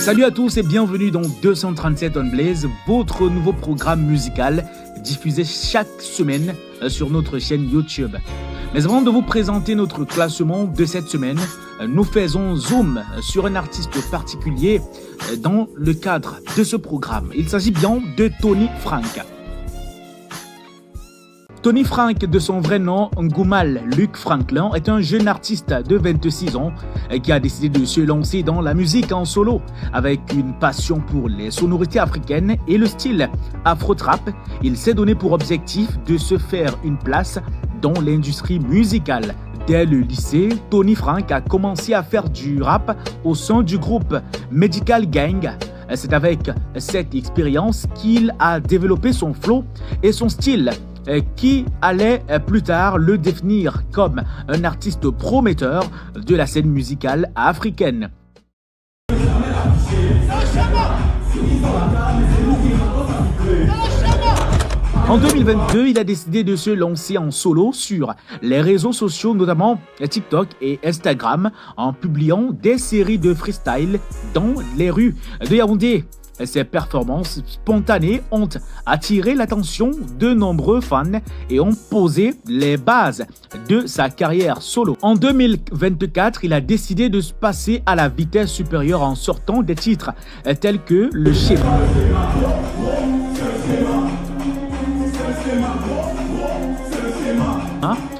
Salut à tous et bienvenue dans 237 on Blaze, votre nouveau programme musical diffusé chaque semaine sur notre chaîne YouTube. Mais avant de vous présenter notre classement de cette semaine, nous faisons zoom sur un artiste particulier dans le cadre de ce programme. Il s'agit bien de Tony Frank. Tony Frank, de son vrai nom, Ngoumal Luc Franklin, est un jeune artiste de 26 ans qui a décidé de se lancer dans la musique en solo. Avec une passion pour les sonorités africaines et le style afro-trap, il s'est donné pour objectif de se faire une place dans l'industrie musicale. Dès le lycée, Tony Frank a commencé à faire du rap au sein du groupe Medical Gang. C'est avec cette expérience qu'il a développé son flow et son style, qui allait plus tard le définir comme un artiste prometteur de la scène musicale africaine. En 2022, il a décidé de se lancer en solo sur les réseaux sociaux, notamment TikTok et Instagram, en publiant des séries de freestyle dans les rues de Yaoundé. Ses performances spontanées ont attiré l'attention de nombreux fans et ont posé les bases de sa carrière solo. En 2024, il a décidé de se passer à la vitesse supérieure en sortant des titres tels que Le Schéma,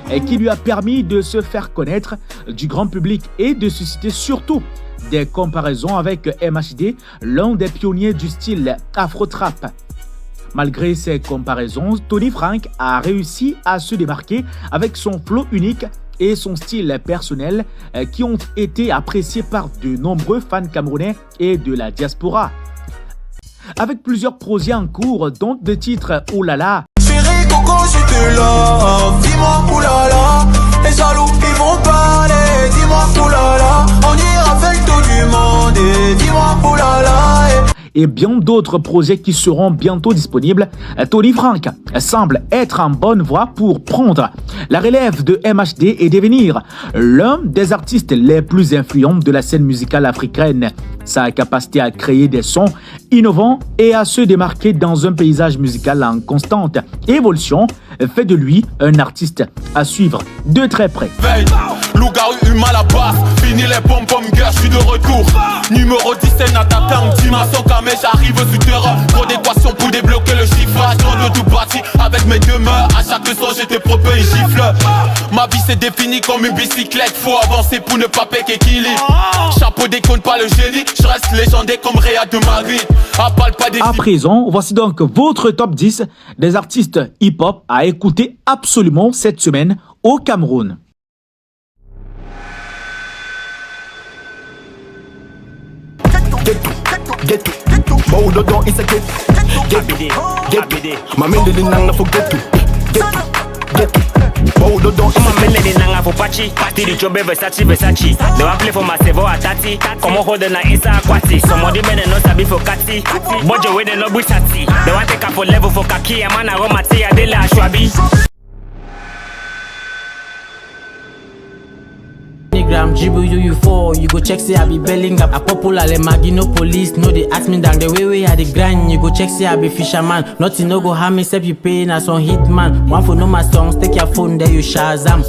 et qui lui a permis de se faire connaître du grand public et de susciter surtout des comparaisons avec MHD, l'un des pionniers du style afro-trap. Malgré ces comparaisons, Tony Frank a réussi à se démarquer avec son flow unique et son style personnel qui ont été appréciés par de nombreux fans camerounais et de la diaspora. Avec plusieurs projets en cours, dont des titres Oh là là, Chérie Coco, je te love, dis-moi oh là là, les jaloux ils vont parler, dis-moi oh là là, on ira faire le tour du monde et dis-moi oh là là. Et bien d'autres projets qui seront bientôt disponibles, Tony Frank semble être en bonne voie pour prendre la relève de MHD et devenir l'un des artistes les plus influents de la scène musicale africaine. Sa capacité à créer des sons innovants et à se démarquer dans un paysage musical en constante évolution fait de lui un artiste à suivre de très près. Loup-garou humain la basse, fini les pom-pom girls, je suis de retour. Numéro 17 attaquant, dimension camé, j'arrive sur terrain. Trop d'équations pour débloquer le chiffrage. Dans de tout bâti avec mes deux mains, à chaque son j'étais propre et gifle. Ma vie c'est définie comme une bicyclette, faut avancer pour ne pas péquer Kili. Chapeau déconne pas le génie, je reste légendaire comme Réa de Marie. À présent, voici donc votre top 10 des artistes hip-hop à écouter absolument cette semaine au Cameroun. Get to bow down is a get my men didn't nang for get to bow down is my men didn't nang for patchy did it job Versace they want play for my sevo at 30 come on hold na isa aquati somebody men no sabi for kati budget wey dey no busati they want take up for level for kaki and man I mati adela ashwabi. Dribble you fall, you go check say I be belling up. A popular le magi no police, no they ask me down the way I dey grind. You go check say I be fisherman, nothing no go harm me except you pay na some hitman. One for know my songs, take your phone there you Shazam.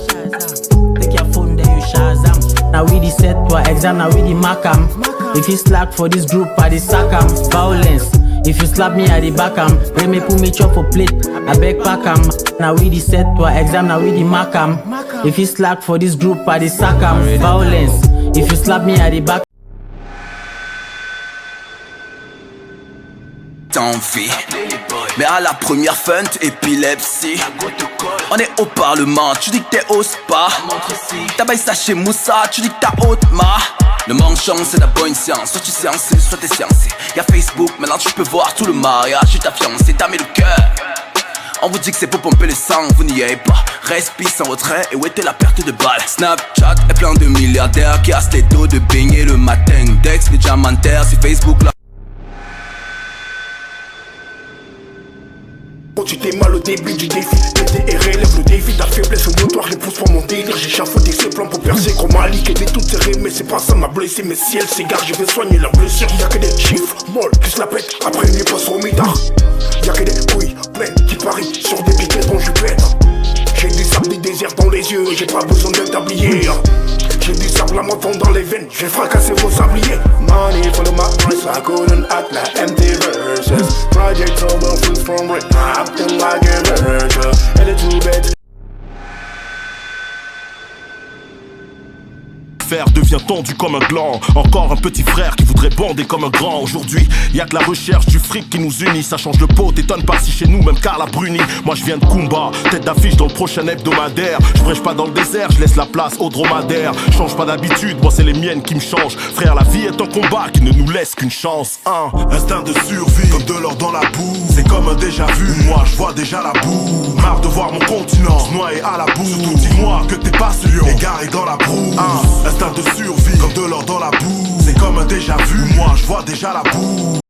Take your phone there you Shazam. Now we the set to exam, now we the markam. If you slack for this group, I the sack 'em. Violence. If you slap me at the back am, bring me put me chop for plate, I beg pack am. Now we the set to exam, now we the mark am. If you slack for this group, I the sack am. Violence. If you slap me at the back. T'envie, mais à la première feinte, épilepsie. On est au Parlement, tu dis que t'es au spa. T'as baillé ça chez Moussa, tu dis que t'as haute ma. Le manchon c'est d'abord une séance, soit tu sais soit t'es sciencé. Y'a Facebook, maintenant tu peux voir tout le mariage, je suis ta fiancée, t'as mis le cœur. On vous dit que c'est pour pomper le sang, vous n'y allez pas. Respire sans retrait et où était la perte de balles. Snapchat est plein de milliardaires qui cassent les dos de baigner le matin. Dex, les diamantaires, c'est Facebook là. tu t'es mal au début du défi. TDR élève le défi, ta faiblesse au notoire, je pousse pour mon délire. J'ai chafaudé ses plans pour percer, gros Malik, elle est toute serrée, mais c'est pas ça m'a blessé. Mais si elle s'égare, je vais soigner la blessure. Y'a que des chiffres molles qui se la pètent, après une passe au mitard. Y'a que des couilles pleines qui parient sur des piquets dont je pète. J'ai du sable du désert dans les yeux, j'ai pas besoin d'être habillé. J'ai du sable à m'entendre dans les veines, j'ai fracassé vos sabliers. Money follow my price, I couldn't act like empty verses. Project over, fruits from red, acting like a virgin. Elle est too bête. Devient tendu comme un gland. Encore un petit frère qui voudrait bander comme un grand. Aujourd'hui, y'a que la recherche du fric qui nous unit. Ça change de peau, t'étonne pas si chez nous même Carla brunit. Moi je viens de Kumba, tête d'affiche dans le prochain hebdomadaire. Je prêche pas dans le désert, je laisse la place aux dromadaires. Change pas d'habitude, moi c'est les miennes qui me changent. Frère, la vie est un combat qui ne nous laisse qu'une chance. Instinct de survie, comme de l'or dans la boue. C'est comme un déjà vu, moi je vois déjà la boue. Marre de voir mon continent noyé à la boue. Surtout dis-moi que t'es pas sur égaré dans la boue. Instinct de survie, comme de l'or dans la boue. C'est comme un déjà vu, moi je vois déjà la boue.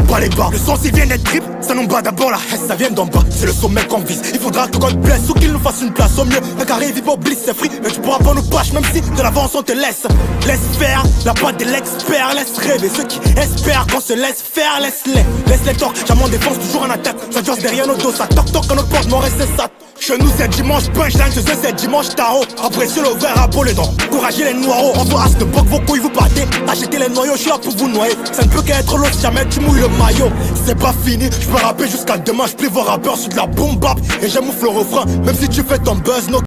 Pas les bas, le son s'il vient d'être trip, ça nous bat d'abord la haine, ça vient d'en bas, c'est le sommet qu'on vise. Il faudra que God blesse ou qu'il nous fasse une place au mieux. Un carré vit pour bliss, c'est free, mais tu pourras pas nous pâcher, même si de l'avance on te laisse. Laisse faire, la patte de l'expert, laisse rêver ceux qui espèrent qu'on se laisse faire, laisse-les torts, j'amène défense toujours en attaque. Ça dure derrière nos dos, ça toc à notre porte, mon reste c'est ça. Chez nous c'est dimanche, punchline, chez eux c'est dimanche Tao. Après sur le verre à peau les dents, encouragez les noirs, on vous hache de boc vos couilles, vous partez. Achetez les noyaux, je suis là pour vous noyer. Ça ne peut qu'être l'autre, jamais tu mouilles le maillot. C'est pas fini, je peux rapper jusqu'à demain, je plie vos rappeurs sur de la boom bap. Et j'amoufle le refrain, même si tu fais ton buzz, no.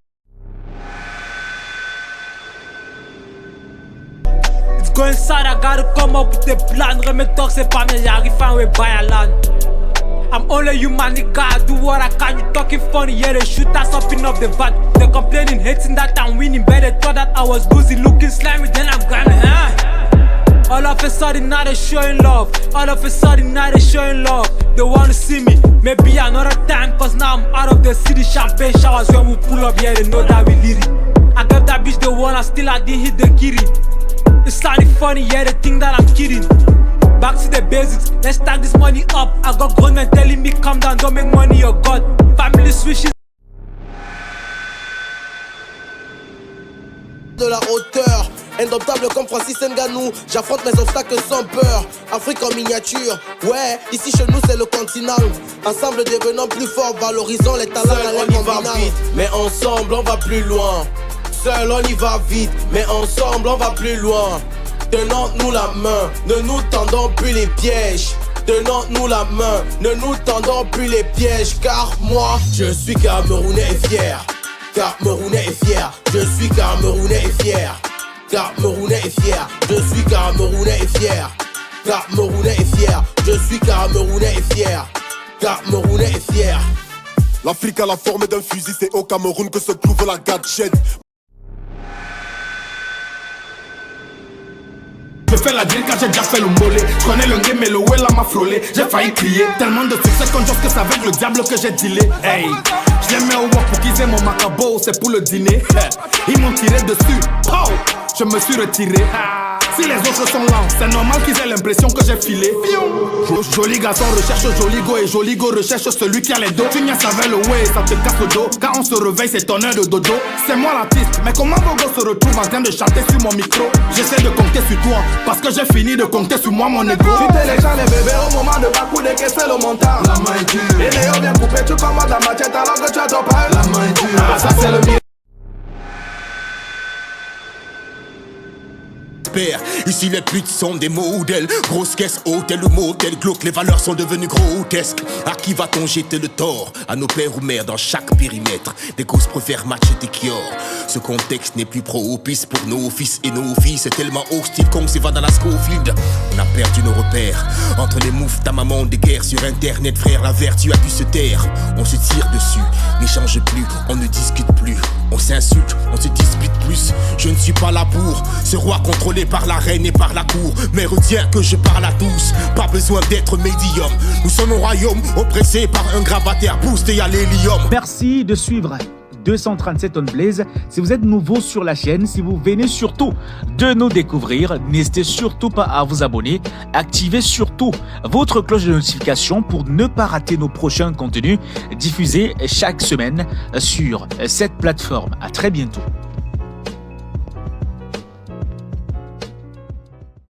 It's going inside, I gotta come up with a plan. Remets talk, c'est pas mes j'arrive à un buy a land. I'm only human, nigga, I do what I can. You talking funny, yeah, they shoot us up in up the van. They complaining, hating that I'm winning. Better thought that I was losing, looking slimy, then I'm grinding, All of a sudden now they showing love. All of a sudden now they showing love. They wanna see me, maybe another time. Cause now I'm out of the city. Champagne showers when we pull up, yeah, they know that we lit it. I got that bitch the one, I still I did hit the kitty. It's sounding funny, yeah, they think that I'm kidding. Back to the basics, let's stack this money up. I got grown men telling me calm down, don't make money your god. Family switches. De la hauteur, indomptable comme Francis Ngannou. J'affronte mes obstacles sans peur. Afrique en miniature, ouais, ici chez nous c'est le continent. Ensemble devenons plus forts, valorisons les talents. Seul on y va vite, mais ensemble on va plus loin. Seul on y va vite, mais ensemble on va plus loin. Tenons-nous la main, ne nous tendons plus les pièges. Tenons-nous la main, ne nous tendons plus les pièges. Car moi, je suis Camerounais et fier. Camerounais et fier, je suis Camerounais et fier. Camerounais et fier, je suis Camerounais et fier. Camerounais et fier, je suis Camerounais et fier. Camerounais et fier. L'Afrique a la forme d'un fusil, c'est au Cameroun que se trouve la gadget. Je fais la drill car j'ai déjà fait le mollet. Je connais le game et le well m'a frôlé. J'ai failli crier, tellement de succès qu'on que c'est avec le diable que j'ai dealé. Hey, je les mets au wok pour qu'ils aient mon macabo, c'est pour le dîner. Ils m'ont tiré dessus, oh, je me suis retiré. Si les autres sont lents, c'est normal qu'ils aient l'impression que j'ai filé. Joli garçon recherche joli go et joli go recherche celui qui a les dos. Tu n'y as avec le way, ça te casse le dos. Quand on se réveille, c'est ton heure de dodo. C'est moi l'artiste, mais comment vos gosses se retrouvent en train de chanter sur mon micro? J'essaie de compter sur toi, parce que j'ai fini de compter sur moi mon ego. Chuter les gens, les bébés au moment de pas couler, que c'est le montant. La main est dure. Et Léo vient couper, tu commandes la machette alors que tu as ton pain. La main est dure. Ça c'est le mieux. Ici les putes sont des modèles. Grosse caisse, hôtel ou motel glauque. Les valeurs sont devenues grotesques. À qui va-t-on jeter le tort? À nos pères ou mères dans chaque périmètre. Des gosses préfèrent matcher des kiors. Ce contexte n'est plus propice pour nos fils et nos filles. C'est tellement hostile qu'on s'y va dans la Scofield. On a perdu nos repères. Entre les moufs, ta maman des guerres sur internet. Frère, la vertu a pu se taire. On se tire dessus, n'échange plus, on ne discute plus. On s'insulte, on se dispute plus. Je ne suis pas là pour ce roi contrôlé par la reine et par la cour. Mais retiens que je parle à tous, pas besoin d'être médium. Nous sommes au royaume, oppressés par un gravataire boosté à l'hélium. Merci de suivre 237 on Blaze. Si vous êtes nouveau sur la chaîne, si vous venez surtout de nous découvrir, n'hésitez surtout pas à vous abonner. Activez surtout votre cloche de notification pour ne pas rater nos prochains contenus diffusés chaque semaine sur cette plateforme. À très bientôt.